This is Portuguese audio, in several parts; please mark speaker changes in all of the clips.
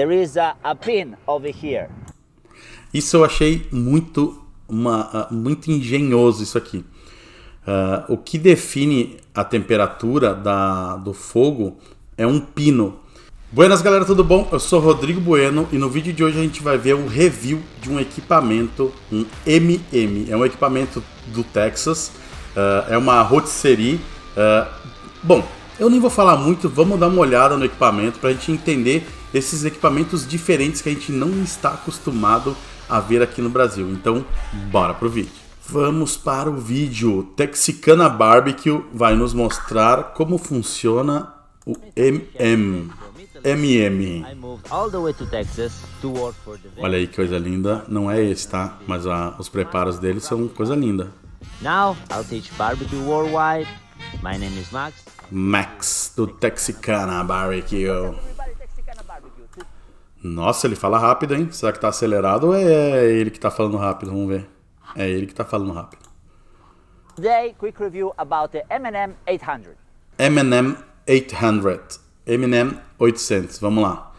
Speaker 1: There is a pin over here.
Speaker 2: Isso eu achei muito engenhoso isso aqui. O que define a temperatura do fogo é um pino. Buenas galera, tudo bom? Eu sou Rodrigo Bueno e no vídeo de hoje a gente vai ver um review de um equipamento, um MM. É um equipamento do Texas, é uma rotisserie. Bom, eu nem vou falar muito, vamos dar uma olhada no equipamento para a gente entender esses equipamentos diferentes que a gente não está acostumado a ver aqui no Brasil. Então, bora pro vídeo. Vamos para o vídeo. Texicana Barbecue vai nos mostrar como funciona o MM. Olha aí que coisa linda. Não é esse, tá? Mas os preparos dele são coisa linda.
Speaker 1: Now, I'll teach barbecue worldwide. My name is Max.
Speaker 2: Max, do Texicana Barbecue. Nossa, ele fala rápido, hein? Será que tá acelerado ou é ele que tá falando rápido? Vamos ver. É ele que tá falando rápido.
Speaker 1: Today, quick review about the M&M 800.
Speaker 2: M&M 800. M&M 800. Vamos lá.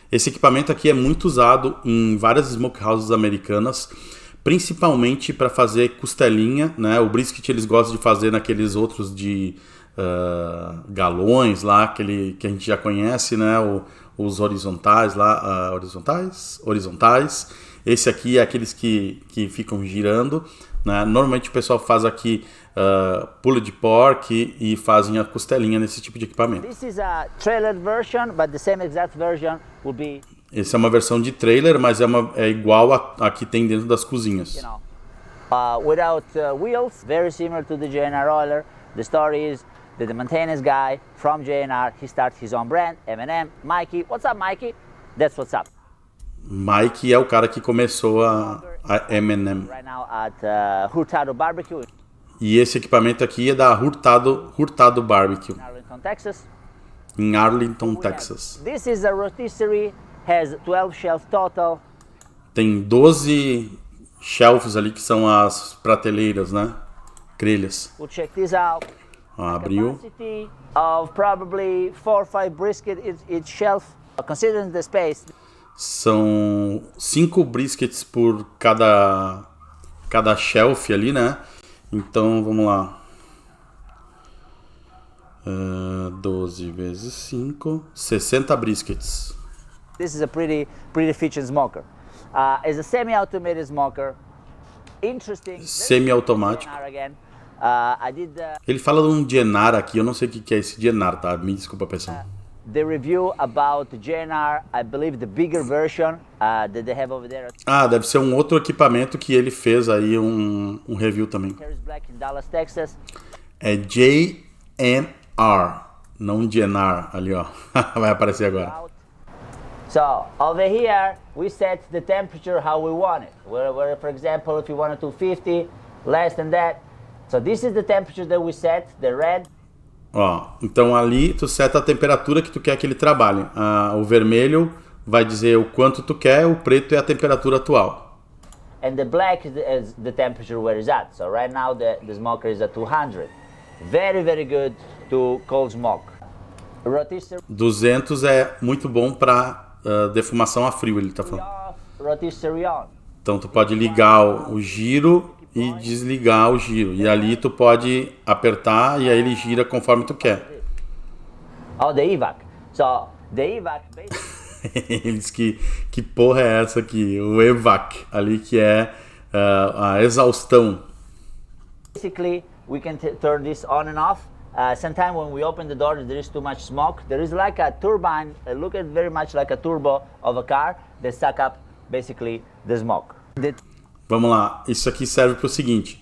Speaker 2: Esse equipamento aqui é muito usado em várias smokehouses americanas, principalmente para fazer costelinha, né? O brisket eles gostam de fazer naqueles outros de galões lá, aquele que a gente já conhece, né? Os horizontais lá, horizontais. Esse aqui é aqueles que ficam girando, né? Normalmente o pessoal faz aqui pulled pork e fazem a costelinha nesse tipo de equipamento.
Speaker 1: This is a trailer version, but the same exact version will be.
Speaker 2: Essa é uma versão de trailer, mas é igual a que tem dentro das cozinhas.
Speaker 1: You know, without wheels, very similar to the JNR oiler. The story is that the maintenance guy from JNR, he started his own brand, M&M. Mikey, what's up, Mikey? That's what's up.
Speaker 2: Mike é o cara que começou a M&M.
Speaker 1: Right now at Hurtado Barbecue
Speaker 2: E esse equipamento aqui é da Hurtado Barbecue,
Speaker 1: in Arlington, Texas.
Speaker 2: em Arlington, Texas.
Speaker 1: This is a rotisserie, has 12 shelves total.
Speaker 2: Tem 12 shelves ali que são as prateleiras, né? Grelhas.
Speaker 1: We'll check this out.
Speaker 2: Abriu.
Speaker 1: Capacity of probably 4 or 5 brisket each shelf. Considering the space.
Speaker 2: São 5 briskets por cada shelf ali, né? Então, vamos lá. 12 vezes 5, 60 briskets.
Speaker 1: This is a pretty efficient smoker. It's a semi-automated smoker. Interesting.
Speaker 2: Semi-automático.
Speaker 1: Again. I did
Speaker 2: Ele fala de um JNR aqui, eu não sei o que é esse JNR, tá? Me desculpa, pessoal.
Speaker 1: the review about the JNR, I believe the bigger version that they have over there.
Speaker 2: Deve ser um outro equipamento que ele fez aí um review também.
Speaker 1: Harris Black in Dallas, Texas.
Speaker 2: É JNR, não JNR ali, ó. Vai aparecer agora.
Speaker 1: So over here we set the temperature how we want it. Where for example, if you want it 250, less than that. So this is the temperature that we set, the red.
Speaker 2: Ó, então ali tu seta a temperatura que tu quer que ele trabalhe. O vermelho vai dizer o quanto tu quer, o preto é a temperatura atual.
Speaker 1: And the black is the temperature where it's at. So right now the smoker is at 200. Very, very good to cold smoke. Rotisserie
Speaker 2: 200 é muito bom para defumação a frio, ele tá falando.
Speaker 1: off, rotisserie on.
Speaker 2: Então tu pode ligar o giro e desligar o giro. E ali tu pode apertar e aí ele gira conforme tu quer.
Speaker 1: Oh, the evac. So the evac basically
Speaker 2: Ele diz que porra é essa aqui? O evac, ali que é a exaustão.
Speaker 1: we can turn this on and off. Sometimes when we open the door, there is too much smoke. There is like a turbine, look at very much like a turbo of a car that suck up basically the smoke.
Speaker 2: Vamos lá, isso aqui serve para o seguinte,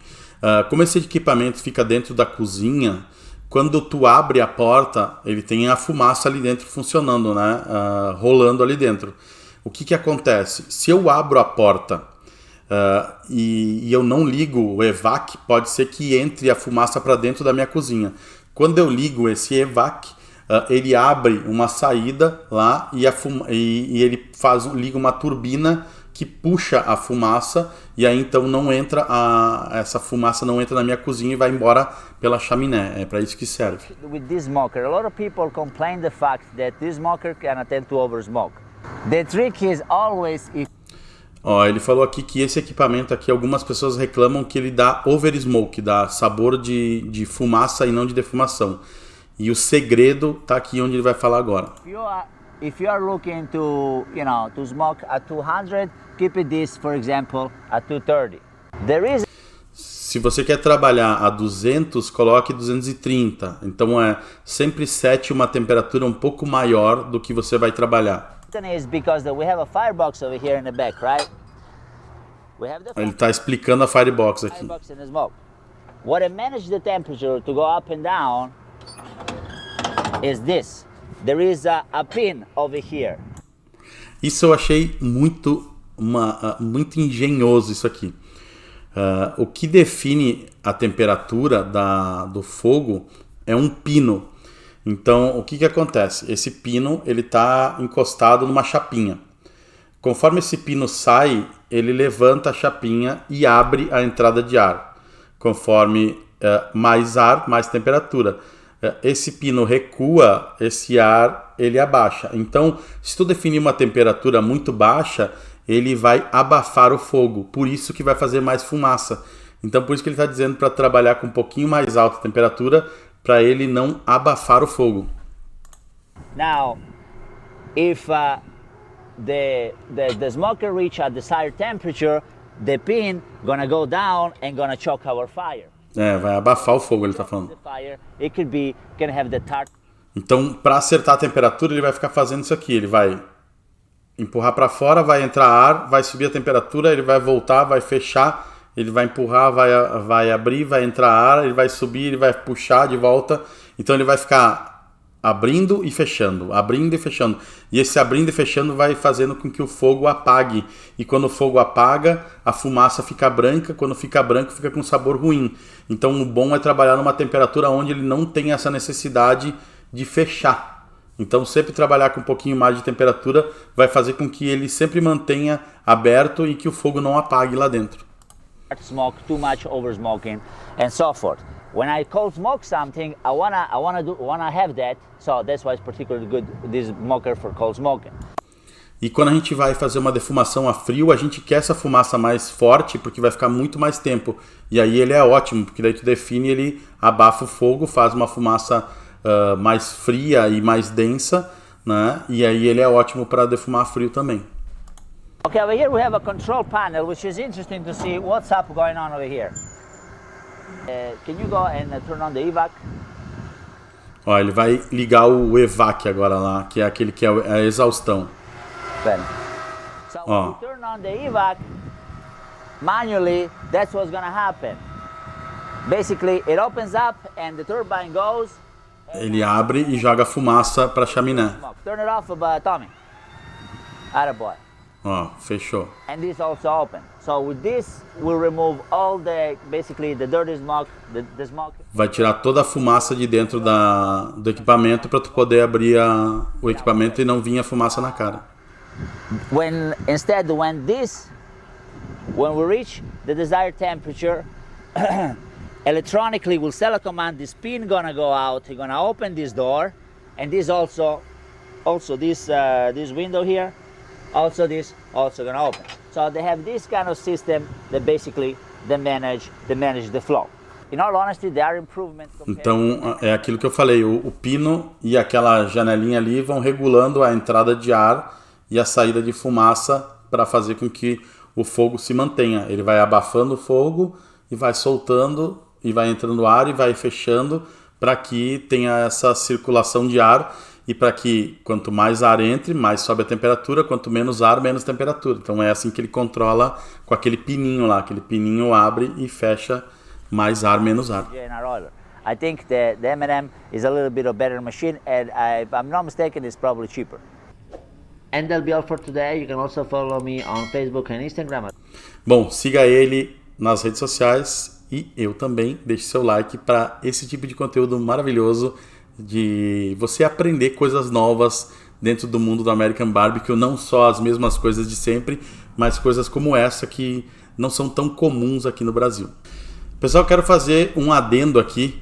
Speaker 2: como esse equipamento fica dentro da cozinha, quando tu abre a porta, ele tem a fumaça ali dentro funcionando, né? Rolando ali dentro. O que acontece? Se eu abro a porta e eu não ligo o evac, pode ser que entre a fumaça para dentro da minha cozinha. Quando eu ligo esse evac, ele abre uma saída lá e ele liga uma turbina que puxa a fumaça e aí então não entra essa fumaça não entra na minha cozinha e vai embora pela chaminé. É para isso que serve.
Speaker 1: With this smoker, a lot of people complain the fact that this smoker can attend to over smoke. The trick is always if
Speaker 2: Ó, ele falou aqui que esse equipamento aqui, algumas pessoas reclamam que ele dá over smoke, dá sabor de fumaça e não de defumação. E o segredo tá aqui onde ele vai falar agora.
Speaker 1: if you are looking to, to smoke at 200, keep it this, for example, at 230. There is
Speaker 2: Se você quer trabalhar a 200, coloque 230. Então sempre sete uma temperatura um pouco maior do que você vai trabalhar.
Speaker 1: is because we have a firebox over here in the back, right? We have the
Speaker 2: Ele está explicando a firebox aqui.
Speaker 1: firebox and the smoke. What I manage the temperature to go up and down is this. There is a pin over here.
Speaker 2: Isso eu achei muito engenhoso isso aqui. O que define a temperatura do fogo é um pino. Então, o que acontece? Esse pino ele está encostado numa chapinha. Conforme esse pino sai, ele levanta a chapinha e abre a entrada de ar. Conforme mais ar, mais temperatura. Esse pino recua, esse ar ele abaixa. Então, se tu definir uma temperatura muito baixa, ele vai abafar o fogo. Por isso que vai fazer mais fumaça. Então, por isso que ele está dizendo para trabalhar com um pouquinho mais alta temperatura, para ele não abafar o fogo.
Speaker 1: Now, if the smoker reach a desired temperature, the pin gonna go down and gonna choke our fire.
Speaker 2: Vai abafar o fogo, ele está falando.
Speaker 1: The fire, it could be can have the tart.
Speaker 2: Então, para acertar a temperatura, ele vai ficar fazendo isso aqui. Ele vai empurrar para fora, vai entrar ar, vai subir a temperatura, ele vai voltar, vai fechar. Ele vai empurrar, vai abrir, vai entrar ar, ele vai subir, ele vai puxar de volta. Então ele vai ficar abrindo e fechando, abrindo e fechando. E esse abrindo e fechando vai fazendo com que o fogo apague. E quando o fogo apaga, a fumaça fica branca. Quando fica branco, fica com sabor ruim. Então o bom é trabalhar numa temperatura onde ele não tem essa necessidade de fechar. Então sempre trabalhar com um pouquinho mais de temperatura vai fazer com que ele sempre mantenha aberto e que o fogo não apague lá dentro.
Speaker 1: Smoke, too much over smoking, and so forth. When I cold smoke something, I wanna have that. So that's why it's particularly good this smoker for cold smoking.
Speaker 2: E quando a gente vai fazer uma defumação a frio, a gente quer essa fumaça mais forte porque vai ficar muito mais tempo. E aí ele é ótimo, porque daí tu define, ele abafa o fogo, faz uma fumaça mais fria e mais densa, né? E aí ele é ótimo para defumar a frio também.
Speaker 1: Okay, over here we have a control panel, which is interesting to see what's up going on over here. Can you go and turn on the evac?
Speaker 2: Ó, ele vai ligar o evac agora lá, que é aquele que é a exaustão.
Speaker 1: Ben. So when you turn on the evac manually, that's what's gonna happen. Basically, it opens up and the turbine goes.
Speaker 2: Ele abre e joga fumaça para a chaminé.
Speaker 1: Turn it off, Tommy. Attaboy.
Speaker 2: Ó, fechou.
Speaker 1: And this also open. So with this, we'll remove all basically the dirty smoke, the smoke.
Speaker 2: Vai tirar toda a fumaça de dentro do equipamento para tu poder abrir o equipamento e não vir a fumaça na cara.
Speaker 1: When we reach the desired temperature, electronically we'll send a command. This pin gonna go out. You're gonna open this door, and this also this window here. Also this also gonna open. So they have this kind of system that basically they manage the flow. In all honesty, there are improvements.
Speaker 2: Então é aquilo que eu falei, o pino e aquela janelinha ali vão regulando a entrada de ar e a saída de fumaça para fazer com que o fogo se mantenha. Ele vai abafando o fogo e vai soltando e vai entrando ar e vai fechando para que tenha essa circulação de ar. E para que quanto mais ar entre, mais sobe a temperatura, quanto menos ar, menos temperatura. Então é assim que ele controla com aquele pininho lá. Aquele pininho abre e fecha, mais ar, menos ar.
Speaker 1: I think the M&M is a little bit of better machine, and if I'm not mistaken, it's probably cheaper. And that'll be all for today. You can also follow me on Facebook and Instagram.
Speaker 2: Bom, siga ele nas redes sociais e eu também. Deixe seu like para esse tipo de conteúdo maravilhoso de você aprender coisas novas dentro do mundo do American Barbecue, não só as mesmas coisas de sempre, mas coisas como essa que não são tão comuns aqui no Brasil. Pessoal, quero fazer um adendo aqui,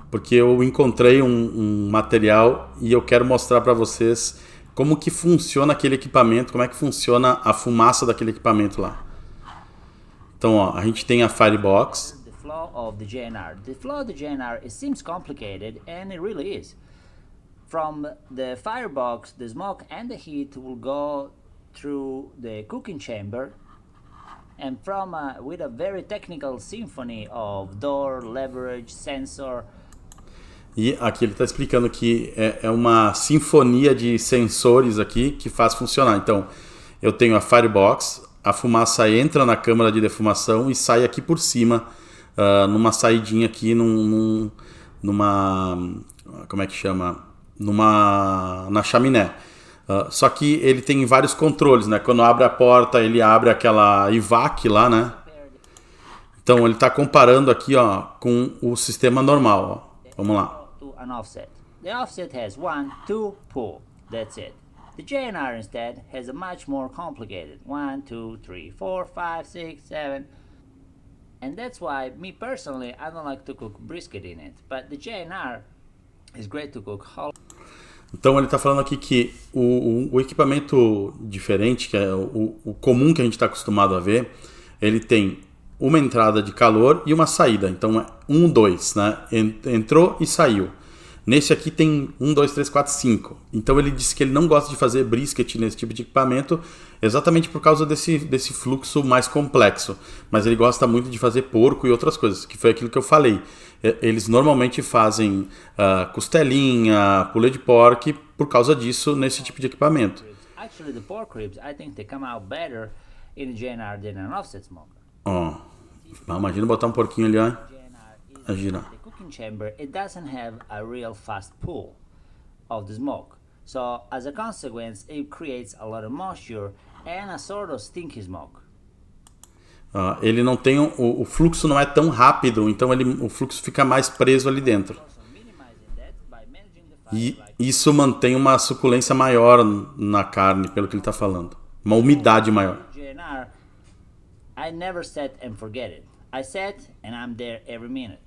Speaker 2: porque eu encontrei um material e eu quero mostrar para vocês como que funciona aquele equipamento, como é que funciona a fumaça daquele equipamento lá. Então, ó, a gente tem a Firebox.
Speaker 1: The flow of the GNR. The flow of the GNR, it seems complicated, and it really is. From the firebox, the smoke and the heat will go through the cooking chamber, and from with a very technical symphony of door, leverage, sensor.
Speaker 2: E aqui ele está explicando que é uma sinfonia de sensores aqui que faz funcionar. Então, eu tenho a Firebox, a fumaça entra na câmara de defumação e sai aqui por cima, numa saidinha aqui, numa... como é que chama? Na chaminé. Só que ele tem vários controles, né? Quando abre a porta, ele abre aquela IVAC lá, né? Então, ele está comparando aqui, ó, com o sistema normal, ó. Vamos lá.
Speaker 1: An offset. The offset has 1, 2, pull. That's it. The JNR instead has a much more complicated 1, 2, 3, 4, 5, 6, 7. And that's why, me personally, I don't like to cook brisket in it. But the JNR is great to cook whole.
Speaker 2: Então ele está falando aqui que o equipamento diferente, que é o comum que a gente está acostumado a ver, ele tem uma entrada de calor e uma saída. Então é 1, 2, né? Entrou e saiu. Nesse aqui tem 1, 2, 3, 4, 5. Então ele disse que ele não gosta de fazer brisket nesse tipo de equipamento exatamente por causa desse fluxo mais complexo. Mas ele gosta muito de fazer porco e outras coisas, que foi aquilo que eu falei. Eles normalmente fazem costelinha, pulled pork por causa disso nesse tipo de equipamento.
Speaker 1: Actually, the pork ribs, I think they come out better in a JNR than an offset smoker.
Speaker 2: Ó, imagina botar um porquinho ali, ó. A girar.
Speaker 1: The cooking chamber, it doesn't have a real fast pull of the smoke. So as a consequence, it creates a lot of moisture and a sort of stinky smoke.
Speaker 2: Ele não tem o fluxo não é tão rápido, então o fluxo fica mais preso ali dentro. E isso mantém uma suculência maior na carne, pelo que ele está falando. Uma umidade maior.
Speaker 1: GNR, I never set and forget it. I set and I'm there every minute.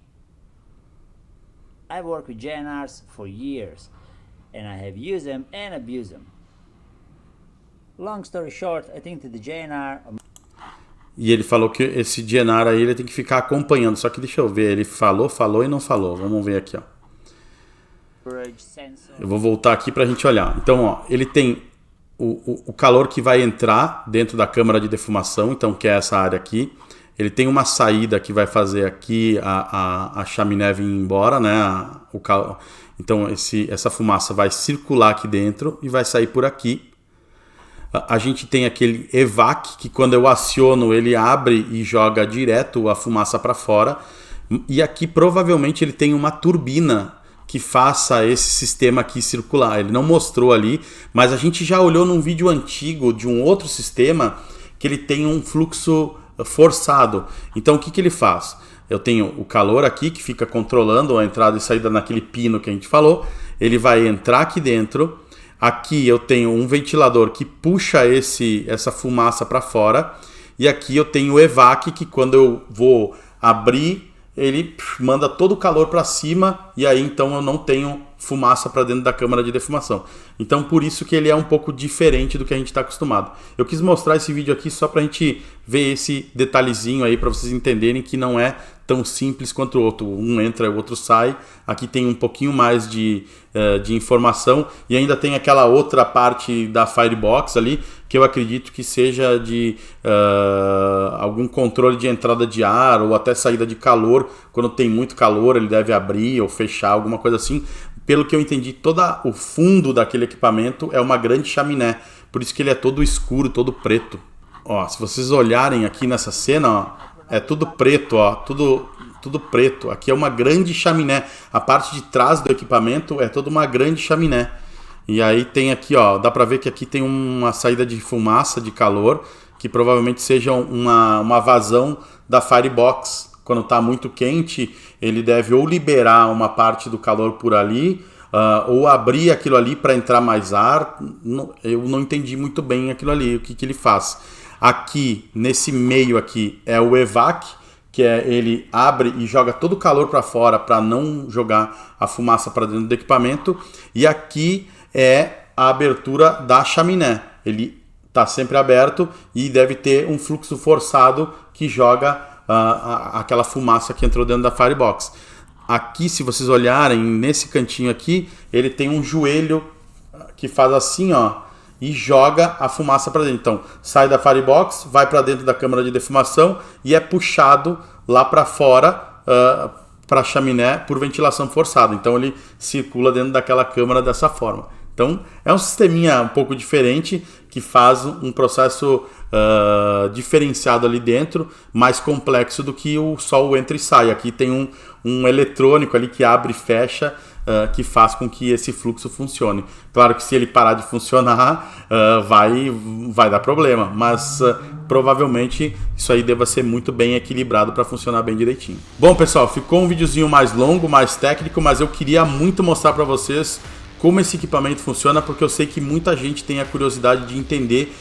Speaker 1: I've worked with GNRs for years, and I have used them and abused them. Long story short, I think that the GNR...
Speaker 2: E ele falou que esse GNR aí ele tem que ficar acompanhando. Só que deixa eu ver, ele falou e não falou. Vamos ver aqui, ó. Eu vou voltar aqui para a gente olhar. Então, ó, ele tem o calor que vai entrar dentro da câmara de defumação, então que é essa área aqui. Ele tem uma saída que vai fazer aqui a chaminé vir embora, né? Então essa fumaça vai circular aqui dentro e vai sair por aqui. A gente tem aquele EVAC, que quando eu aciono ele abre e joga direto a fumaça para fora. E aqui provavelmente ele tem uma turbina que faça esse sistema aqui circular. Ele não mostrou ali, mas a gente já olhou num vídeo antigo de um outro sistema que ele tem um fluxo forçado. Então o que ele faz? Eu tenho o calor aqui que fica controlando a entrada e saída naquele pino que a gente falou. Ele vai entrar aqui dentro. Aqui eu tenho um ventilador que puxa essa fumaça para fora. E aqui eu tenho o EVAC que quando eu vou abrir, ele manda todo o calor para cima. E aí então eu não tenho fumaça para dentro da câmara de defumação. Então por isso que ele é um pouco diferente do que a gente está acostumado. Eu quis mostrar esse vídeo aqui só para a gente ver esse detalhezinho aí, para vocês entenderem que não é tão simples quanto o outro. Um entra, o outro sai. Aqui tem um pouquinho mais de informação. E ainda tem aquela outra parte da Firebox ali, que eu acredito que seja de algum controle de entrada de ar ou até saída de calor. Quando tem muito calor, ele deve abrir ou fechar, alguma coisa assim. Pelo que eu entendi, todo o fundo daquele equipamento é uma grande chaminé. Por isso que ele é todo escuro, todo preto. Ó, se vocês olharem aqui nessa cena, ó, é tudo preto, ó, tudo preto. Aqui é uma grande chaminé. A parte de trás do equipamento é toda uma grande chaminé. E aí tem aqui, ó, dá pra ver que aqui tem uma saída de fumaça, de calor, que provavelmente seja uma vazão da Firebox. Quando está muito quente, ele deve ou liberar uma parte do calor por ali, ou abrir aquilo ali para entrar mais ar. Eu não entendi muito bem aquilo ali, o que ele faz. Aqui, nesse meio aqui, é o EVAC, que ele abre e joga todo o calor para fora para não jogar a fumaça para dentro do equipamento. E aqui é a abertura da chaminé. Ele está sempre aberto e deve ter um fluxo forçado que joga aquela fumaça que entrou dentro da Firebox. Aqui, se vocês olharem, nesse cantinho aqui, ele tem um joelho que faz assim, ó, e joga a fumaça para dentro. Então, sai da Firebox, vai para dentro da câmara de defumação e é puxado lá para fora para a chaminé por ventilação forçada. Então, ele circula dentro daquela câmara dessa forma. Então, é um sisteminha um pouco diferente que faz um processo diferenciado ali dentro, mais complexo do que só o entra e sai. Aqui tem um eletrônico ali que abre e fecha, que faz com que esse fluxo funcione. Claro que se ele parar de funcionar, vai dar problema, mas provavelmente isso aí deva ser muito bem equilibrado para funcionar bem direitinho. Bom, pessoal, ficou um videozinho mais longo, mais técnico, mas eu queria muito mostrar para vocês como esse equipamento funciona, porque eu sei que muita gente tem a curiosidade de entender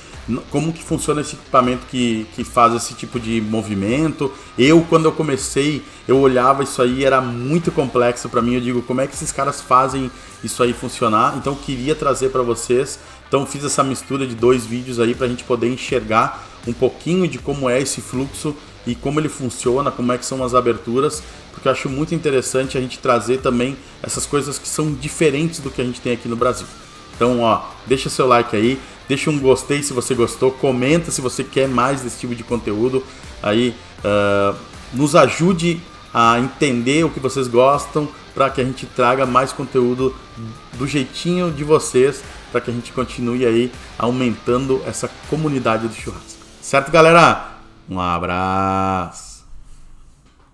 Speaker 2: como que funciona esse equipamento que faz esse tipo de movimento. Quando eu comecei, eu olhava isso aí, era muito complexo para mim. Eu digo, como é que esses caras fazem isso aí funcionar? Então eu queria trazer para vocês. Então fiz essa mistura de 2 vídeos aí para a gente poder enxergar um pouquinho de como é esse fluxo e como ele funciona, como é que são as aberturas, porque eu acho muito interessante a gente trazer também essas coisas que são diferentes do que a gente tem aqui no Brasil. Então, ó, deixa seu like aí, deixa um gostei se você gostou, comenta se você quer mais desse tipo de conteúdo, aí nos ajude a entender o que vocês gostam, para que a gente traga mais conteúdo do jeitinho de vocês, para que a gente continue aí aumentando essa comunidade do churrasco. Certo, galera? Um abraço!